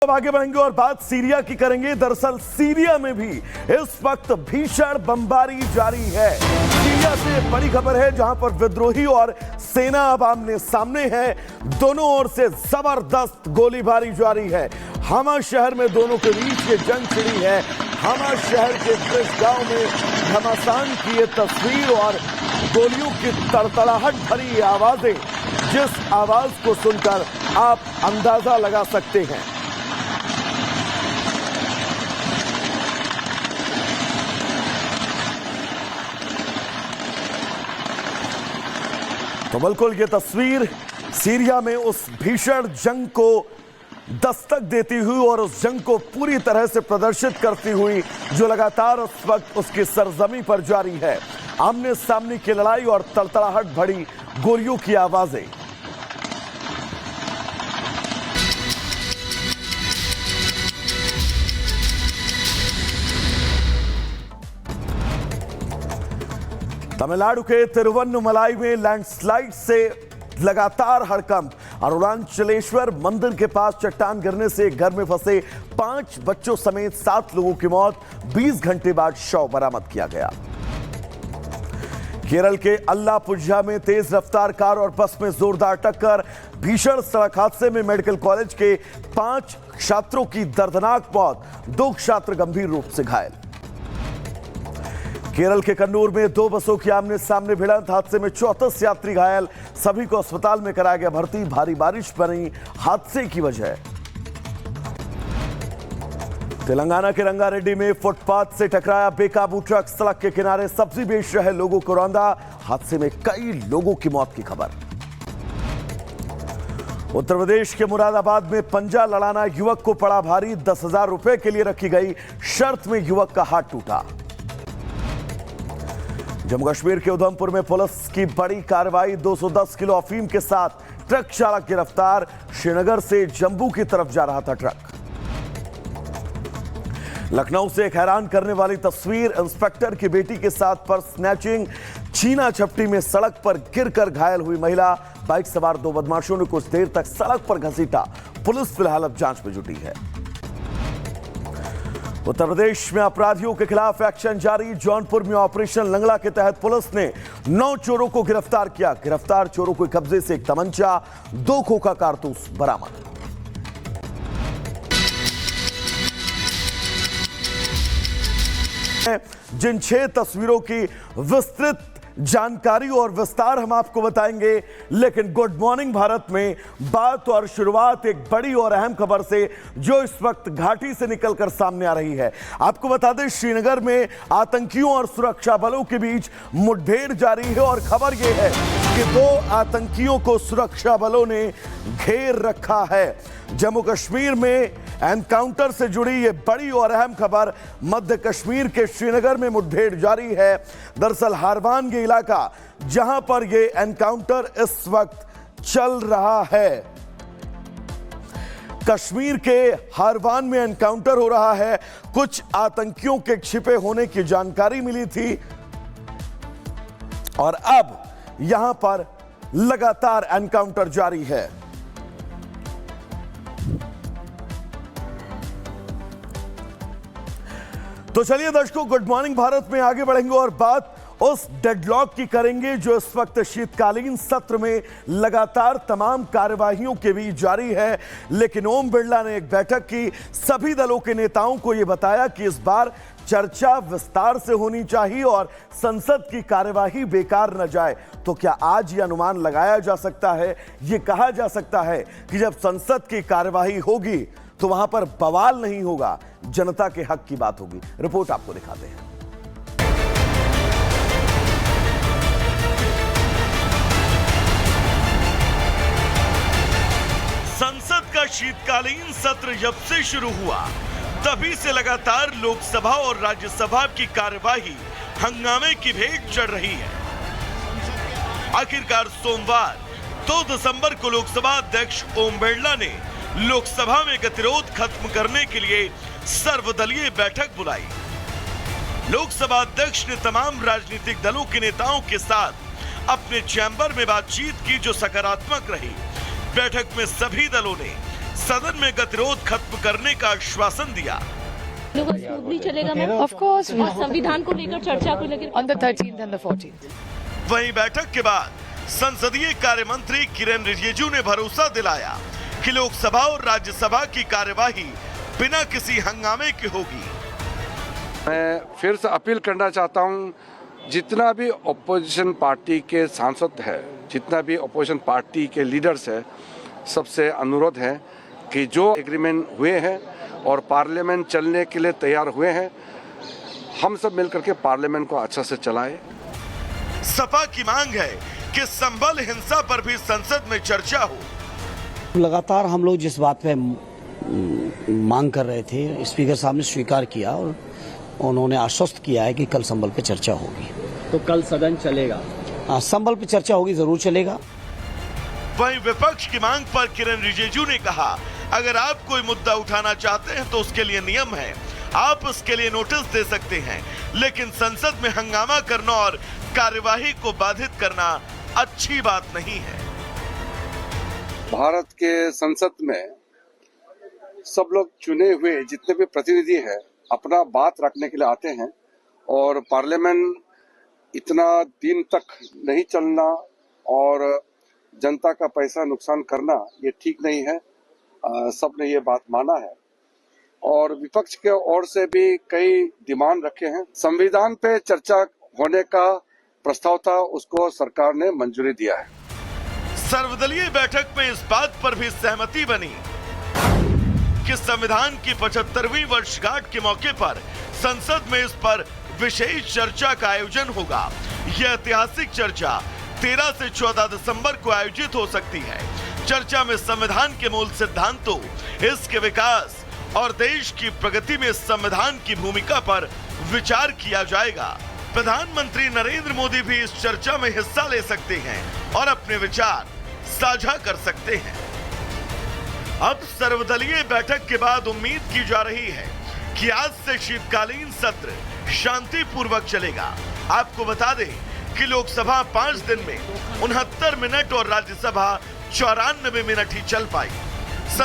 अब आगे बढ़ेंगे और बात सीरिया की करेंगे। दरअसल सीरिया में भी इस वक्त भीषण बमबारी जारी है। सीरिया से बड़ी खबर है, जहां पर विद्रोही और सेना अब आमने सामने है। दोनों ओर से जबरदस्त गोलीबारी जारी है। हमा शहर में दोनों के बीच ये जंग छिड़ी है। हमा शहर के ब्रिज गांव में घमासान की ये तस्वीर और गोलियों की तड़तड़ाहट भरी आवाजें, जिस आवाज को सुनकर आप अंदाजा लगा सकते हैं। तो बिल्कुल ये तस्वीर सीरिया में उस भीषण जंग को दस्तक देती हुई और उस जंग को पूरी तरह से प्रदर्शित करती हुई जो लगातार उस वक्त उसकी सरजमी पर जारी है। आमने सामने की लड़ाई और तड़तड़ाहट भरी गोलियों की आवाजें। तमिलनाडु के तिरुवन्नमलाई में लैंडस्लाइड से लगातार हड़कंप। अरुणाचलेश्वर मंदिर के पास चट्टान गिरने से एक घर में फंसे 5 बच्चों समेत 7 लोगों की मौत। 20 घंटे बाद शव बरामद किया गया। केरल के अल्लापुझा में तेज रफ्तार कार और बस में जोरदार टक्कर। भीषण सड़क हादसे में मेडिकल कॉलेज के 5 छात्रों की दर्दनाक मौत। 2 छात्र गंभीर रूप से घायल। केरल के कन्नूर में 2 बसों की आमने सामने भिड़ंत। हादसे में 34 यात्री घायल। सभी को अस्पताल में कराया गया भर्ती। भारी बारिश बनी हादसे की वजह। तेलंगाना के रंगारेड्डी में फुटपाथ से टकराया बेकाबू ट्रक। सड़क के किनारे सब्जी बेच रहे लोगों को रौंदा। हादसे में कई लोगों की मौत की खबर। उत्तर प्रदेश के मुरादाबाद में पंजा लड़ाना युवक को पड़ा भारी। 10,000 रुपए के लिए रखी गई शर्त में युवक का हाथ टूटा। जम्मू कश्मीर के उधमपुर में पुलिस की बड़ी कार्रवाई। 210 किलो अफीम के साथ ट्रक चालक गिरफ्तार। श्रीनगर से जम्मू की तरफ जा रहा था ट्रक। लखनऊ से एक हैरान करने वाली तस्वीर। इंस्पेक्टर की बेटी के साथ पर्स स्नैचिंग। छीना झपटी में सड़क पर गिरकर घायल हुई महिला। बाइक सवार 2 बदमाशों ने कुछ देर तक सड़क पर घसीटा। पुलिस फिलहाल अब जांच में जुटी है। उत्तर प्रदेश में अपराधियों के खिलाफ एक्शन जारी। जौनपुर में ऑपरेशन लंगड़ा के तहत पुलिस ने 9 चोरों को गिरफ्तार किया। गिरफ्तार चोरों को कब्जे से एक तमंचा, 2 खोखा कारतूस बरामद। जिन 6 तस्वीरों की विस्तृत जानकारी और विस्तार हम आपको बताएंगे, लेकिन गुड मॉर्निंग भारत में बात और शुरुआत एक बड़ी और अहम खबर से, जो इस वक्त घाटी से निकलकर सामने आ रही है। आपको बता दें, श्रीनगर में आतंकियों और सुरक्षा बलों के बीच मुठभेड़ जारी है और खबर यह है कि 2 आतंकियों को सुरक्षा बलों ने घेर रखा है। जम्मू कश्मीर में एनकाउंटर से जुड़ी ये बड़ी और अहम खबर। मध्य कश्मीर के श्रीनगर में मुठभेड़ जारी है। दरअसल हारवान ये इलाका जहां पर ये एनकाउंटर इस वक्त चल रहा है। कश्मीर के हारवान में एनकाउंटर हो रहा है। कुछ आतंकियों के छिपे होने की जानकारी मिली थी और अब यहां पर लगातार एनकाउंटर जारी है। तो चलिए दर्शकों, गुड मॉर्निंग भारत में आगे बढ़ेंगे और बात उस डेडलॉक की करेंगे जो इस वक्त शीतकालीन सत्र में लगातार तमाम कार्यवाहियों के बीच जारी है। लेकिन ओम बिरला ने एक बैठक की। सभी दलों के नेताओं को यह बताया कि इस बार चर्चा विस्तार से होनी चाहिए और संसद की कार्यवाही बेकार न जाए। तो क्या आज यह अनुमान लगाया जा सकता है, यह कहा जा सकता है कि जब संसद की कार्यवाही होगी तो वहां पर बवाल नहीं होगा, जनता के हक की बात होगी। रिपोर्ट आपको दिखाते हैं। संसद का शीतकालीन सत्र जब से शुरू हुआ, तभी से लगातार लोकसभा और राज्यसभा की कार्यवाही हंगामे की भेंट चढ़ रही है। आखिरकार सोमवार 2 दिसंबर को लोकसभा अध्यक्ष ओम बिरला ने लोकसभा में गतिरोध खत्म करने के लिए सर्वदलीय बैठक बुलाई। लोकसभा अध्यक्ष ने तमाम राजनीतिक दलों के नेताओं के साथ अपने चैम्बर में बातचीत की, जो सकारात्मक रही। बैठक में सभी दलों ने सदन में गतिरोध खत्म करने का आश्वासन दिया। भी चलेगा मैम? Of course, और संविधान को लेकर चर्चा को लेकर on the 13th and the 14th. वहीं बैठक के बाद संसदीय कार्य मंत्री किरेन रिजिजू ने भरोसा दिलाया कि लोकसभा और राज्यसभा की कार्यवाही बिना किसी हंगामे के होगी। मैं फिर से अपील करना चाहता हूं, जितना भी अपोजिशन पार्टी के सांसद है, जितना भी अपोजिशन पार्टी के लीडर्स है, सबसे अनुरोध है कि जो एग्रीमेंट हुए हैं और पार्लियामेंट चलने के लिए तैयार हुए हैं, हम सब मिलकर के पार्लियामेंट को अच्छा से चलाएं। सपा की मांग है कि संभल हिंसा पर भी संसद में चर्चा हो। लगातार हम लोग जिस बात पे मांग कर रहे थे, स्पीकर साहब ने स्वीकार किया और उन्होंने आश्वस्त किया है कि कल संभल पे चर्चा होगी। तो कल सदन चलेगा? हाँ, संभल पे चर्चा होगी, जरूर चलेगा। वहीं विपक्ष की मांग पर किरेन रिजिजू ने कहा, अगर आप कोई मुद्दा उठाना चाहते हैं तो उसके लिए नियम है, आप उसके लिए नोटिस दे सकते हैं, लेकिन संसद में हंगामा करना और कार्यवाही को बाधित करना अच्छी बात नहीं है। भारत के संसद में सब लोग चुने हुए जितने भी प्रतिनिधि हैं अपना बात रखने के लिए आते हैं, और पार्लियामेंट इतना दिन तक नहीं चलना और जनता का पैसा नुकसान करना ये ठीक नहीं है। सबने ये बात माना है और विपक्ष के ओर से भी कई डिमांड रखे हैं। संविधान पे चर्चा होने का प्रस्ताव था, उसको सरकार ने मंजूरी दिया है। सर्वदलीय बैठक में इस बात पर भी सहमति बनी कि संविधान की 75वीं वर्षगांठ के मौके पर संसद में इस पर विशेष चर्चा का आयोजन होगा। यह ऐतिहासिक चर्चा 13 से 14 दिसंबर को आयोजित हो सकती है। चर्चा में संविधान के मूल सिद्धांतों, इसके विकास और देश की प्रगति में संविधान की भूमिका पर विचार किया जाएगा। प्रधानमंत्री नरेंद्र मोदी भी इस चर्चा में हिस्सा ले सकते हैं और अपने विचार साझा कर सकते हैं। अब सर्वदलीय बैठक के बाद उम्मीद की जा रही है कि आज से शीतकालीन सत्र शांतिपूर्वक चलेगा। आपको बता दें कि लोकसभा 5 दिन में 69 मिनट और राज्यसभा 94 मिनट ही चल पाई।